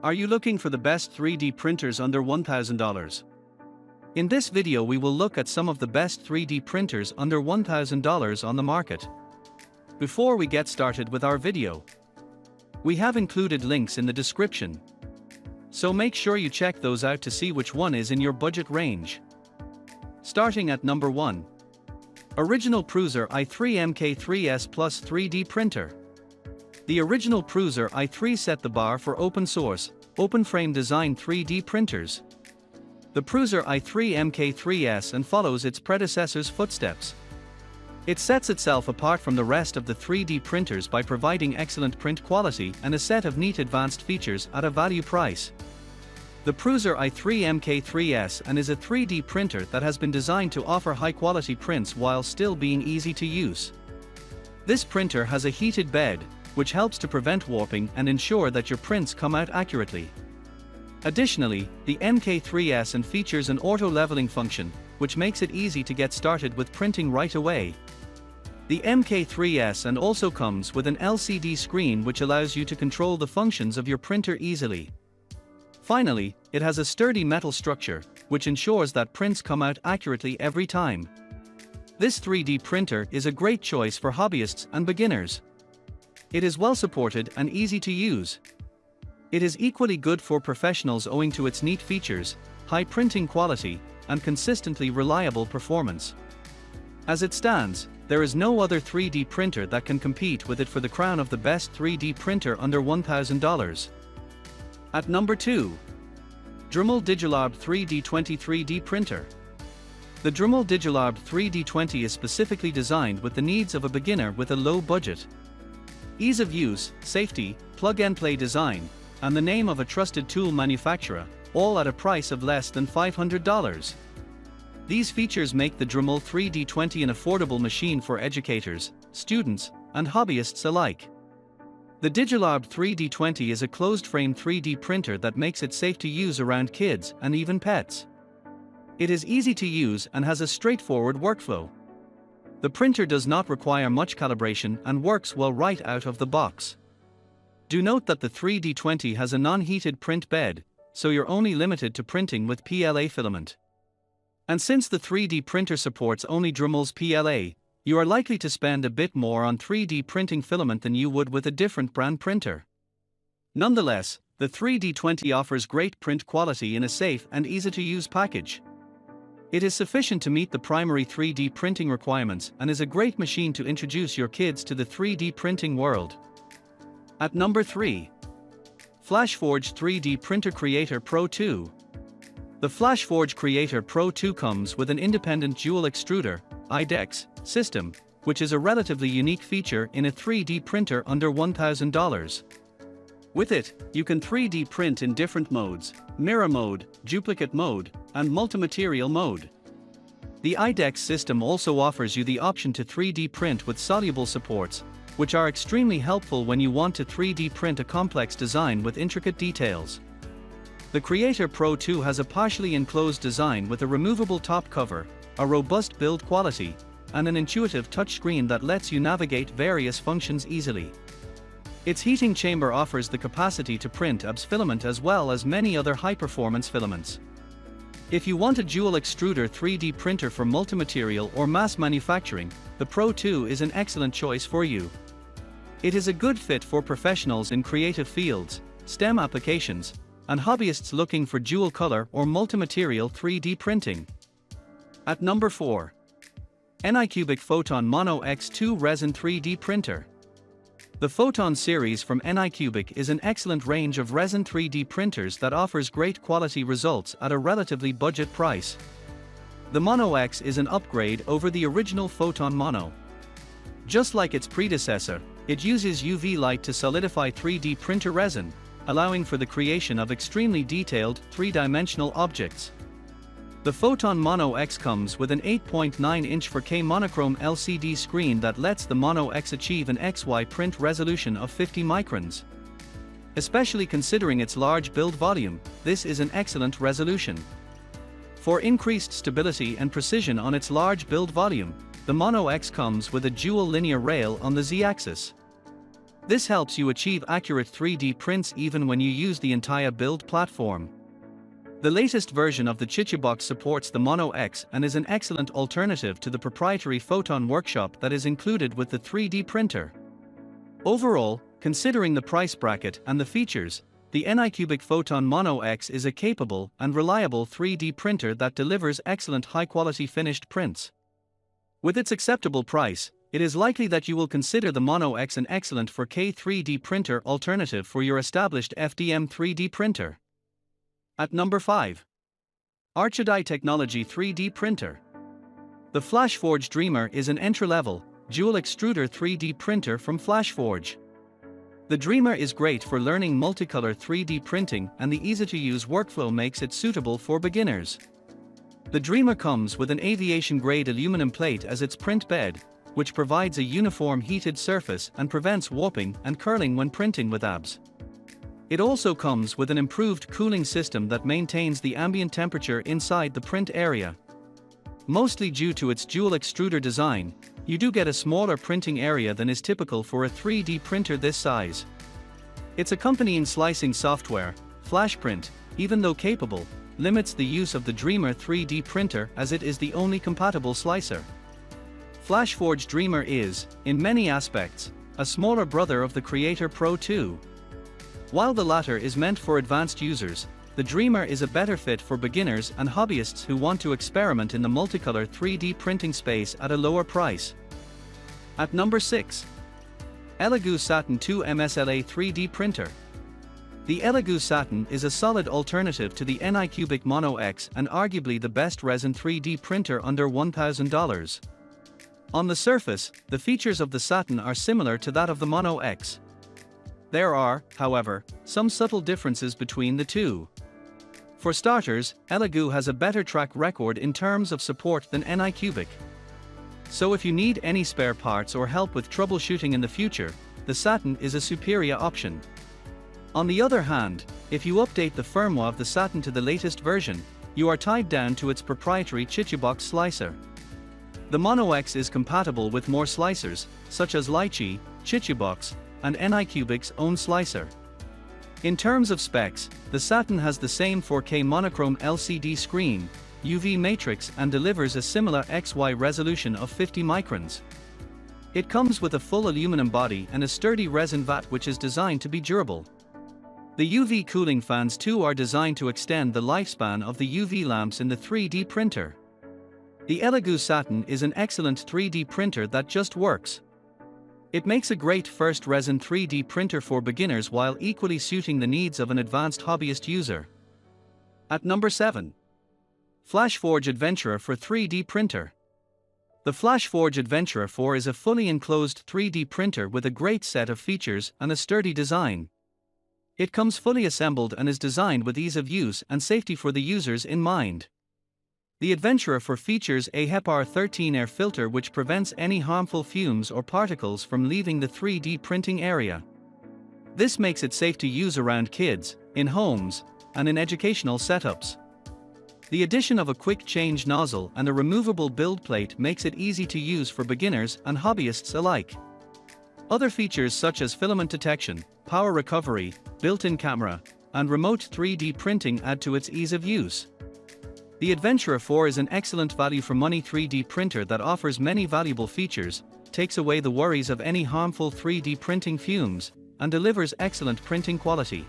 Are you looking for the best 3D printers under $1,000? In this video we will look at some of the best 3D printers under $1,000 on the market. Before we get started with our video, we have included links in the description, so make sure you check those out to see which one is in your budget range. Starting at number 1. Original Prusa i3 MK3S Plus 3D Printer. The original Prusa i3 set the bar for open source, open frame design 3D printers. The Prusa i3 MK3S and follows its predecessor's footsteps. It sets itself apart from the rest of the 3D printers by providing excellent print quality and a set of neat advanced features at a value price. The Prusa i3 MK3S and is a 3D printer that has been designed to offer high-quality prints while still being easy to use. This printer has a heated bed, which helps to prevent warping and ensure that your prints come out accurately. Additionally, the MK3S features an auto-leveling function, which makes it easy to get started with printing right away. The MK3S also comes with an LCD screen which allows you to control the functions of your printer easily. Finally, it has a sturdy metal structure, which ensures that prints come out accurately every time. This 3D printer is a great choice for hobbyists and beginners. It is well supported and easy to use. It is equally good for professionals owing to its neat features, high printing quality, and consistently reliable performance. As it stands, there is no other 3D printer that can compete with it for the crown of the best 3D printer under $1,000. At number 2. Dremel Digilob 3D20 3D Printer. The Dremel Digilob 3D20 is specifically designed with the needs of a beginner with a low budget. Ease of use, safety, plug-and-play design, and the name of a trusted tool manufacturer, all at a price of less than $500. These features make the Dremel 3D20 an affordable machine for educators, students, and hobbyists alike. The Digilob 3D20 is a closed-frame 3D printer that makes it safe to use around kids and even pets. It is easy to use and has a straightforward workflow. The printer does not require much calibration and works well right out of the box. Do note that the 3D20 has a non-heated print bed, so you're only limited to printing with PLA filament. And since the 3D printer supports only Dremel's PLA, you are likely to spend a bit more on 3D printing filament than you would with a different brand printer. Nonetheless, the 3D20 offers great print quality in a safe and easy-to-use package. It is sufficient to meet the primary 3D printing requirements and is a great machine to introduce your kids to the 3D printing world. At number 3. Flashforge 3D Printer Creator Pro 2. The Flashforge Creator Pro 2 comes with an independent dual extruder (IDEX) system, which is a relatively unique feature in a 3D printer under $1,000. With it, you can 3D print in different modes: mirror mode, duplicate mode, and multi-material mode. The IDEX system also offers you the option to 3D print with soluble supports, which are extremely helpful when you want to 3D print a complex design with intricate details. The Creator Pro 2 has a partially enclosed design with a removable top cover, a robust build quality, and an intuitive touchscreen that lets you navigate various functions easily. Its heating chamber offers the capacity to print ABS filament as well as many other high-performance filaments. If you want a dual extruder 3D printer for multi-material or mass manufacturing, the Pro 2 is an excellent choice for you. It is a good fit for professionals in creative fields, STEM applications, and hobbyists looking for dual color or multi-material 3D printing. At number 4. ANYCUBIC Photon Mono X2 Resin 3D Printer. The Photon series from ANYCUBIC is an excellent range of resin 3D printers that offers great quality results at a relatively budget price. The Mono X is an upgrade over the original Photon Mono. Just like its predecessor, it uses UV light to solidify 3D printer resin, allowing for the creation of extremely detailed, three-dimensional objects. The Photon Mono X comes with an 8.9-inch 4K monochrome LCD screen that lets the Mono X achieve an XY print resolution of 50 microns. Especially considering its large build volume, this is an excellent resolution. For increased stability and precision on its large build volume, the Mono X comes with a dual linear rail on the Z-axis. This helps you achieve accurate 3D prints even when you use the entire build platform. The latest version of the Nicubic supports the Mono X and is an excellent alternative to the proprietary Photon workshop that is included with the 3D printer. Overall, considering the price bracket and the features, the ANYCUBIC Photon Mono X is a capable and reliable 3D printer that delivers excellent high-quality finished prints. With its acceptable price, it is likely that you will consider the Mono X an excellent 4K 3D printer alternative for your established FDM 3D printer. At number 5. Archady Technology 3D Printer. The Flashforge Dreamer is an entry-level, dual extruder 3D printer from Flashforge. The Dreamer is great for learning multicolor 3D printing, and the easy-to-use workflow makes it suitable for beginners. The Dreamer comes with an aviation-grade aluminum plate as its print bed, which provides a uniform heated surface and prevents warping and curling when printing with ABS. It also comes with an improved cooling system that maintains the ambient temperature inside the print area. Mostly due to its dual extruder design, you do get a smaller printing area than is typical for a 3D printer this size. Its accompanying slicing software, FlashPrint, even though capable, limits the use of the Dreamer 3D printer as it is the only compatible slicer. Flashforge Dreamer is, in many aspects, a smaller brother of the Creator Pro 2. While the latter is meant for advanced users, the Dreamer is a better fit for beginners and hobbyists who want to experiment in the multicolor 3D printing space at a lower price. At number 6. Elegu Satin 2 MSLA 3D Printer. The Elegu Satin is a solid alternative to the ANYCUBIC Mono X and arguably the best resin 3D printer under $1,000. On the surface, the features of the Satin are similar to that of the Mono X. There are, however, some subtle differences between the two. For starters, ELEGOO has a better track record in terms of support than ANYCUBIC. So if you need any spare parts or help with troubleshooting in the future, the Satin is a superior option. On the other hand, if you update the firmware of the Satin to the latest version, you are tied down to its proprietary Nicubic slicer. The Mono X is compatible with more slicers, such as Lychee, Nicubic, and ANYCUBIC's own slicer. In terms of specs, the Satin has the same 4K monochrome LCD screen, UV matrix, and delivers a similar XY resolution of 50 microns. It comes with a full aluminum body and a sturdy resin vat which is designed to be durable. The UV cooling fans too are designed to extend the lifespan of the UV lamps in the 3D printer. The Elegu Satin is an excellent 3D printer that just works. It makes a great first resin 3D printer for beginners while equally suiting the needs of an advanced hobbyist user. At number 7. Flashforge Adventurer for 3D Printer. The Flashforge Adventurer 4 is a fully enclosed 3D printer with a great set of features and a sturdy design. It comes fully assembled and is designed with ease of use and safety for the users in mind. The Adventurer 4 features a HEPA 13 air filter which prevents any harmful fumes or particles from leaving the 3D printing area. This makes it safe to use around kids, in homes, and in educational setups. The addition of a quick change nozzle and a removable build plate makes it easy to use for beginners and hobbyists alike. Other features such as filament detection, power recovery, built-in camera, and remote 3D printing add to its ease of use. The Adventurer 4 is an excellent value for money 3D printer that offers many valuable features, takes away the worries of any harmful 3D printing fumes, and delivers excellent printing quality.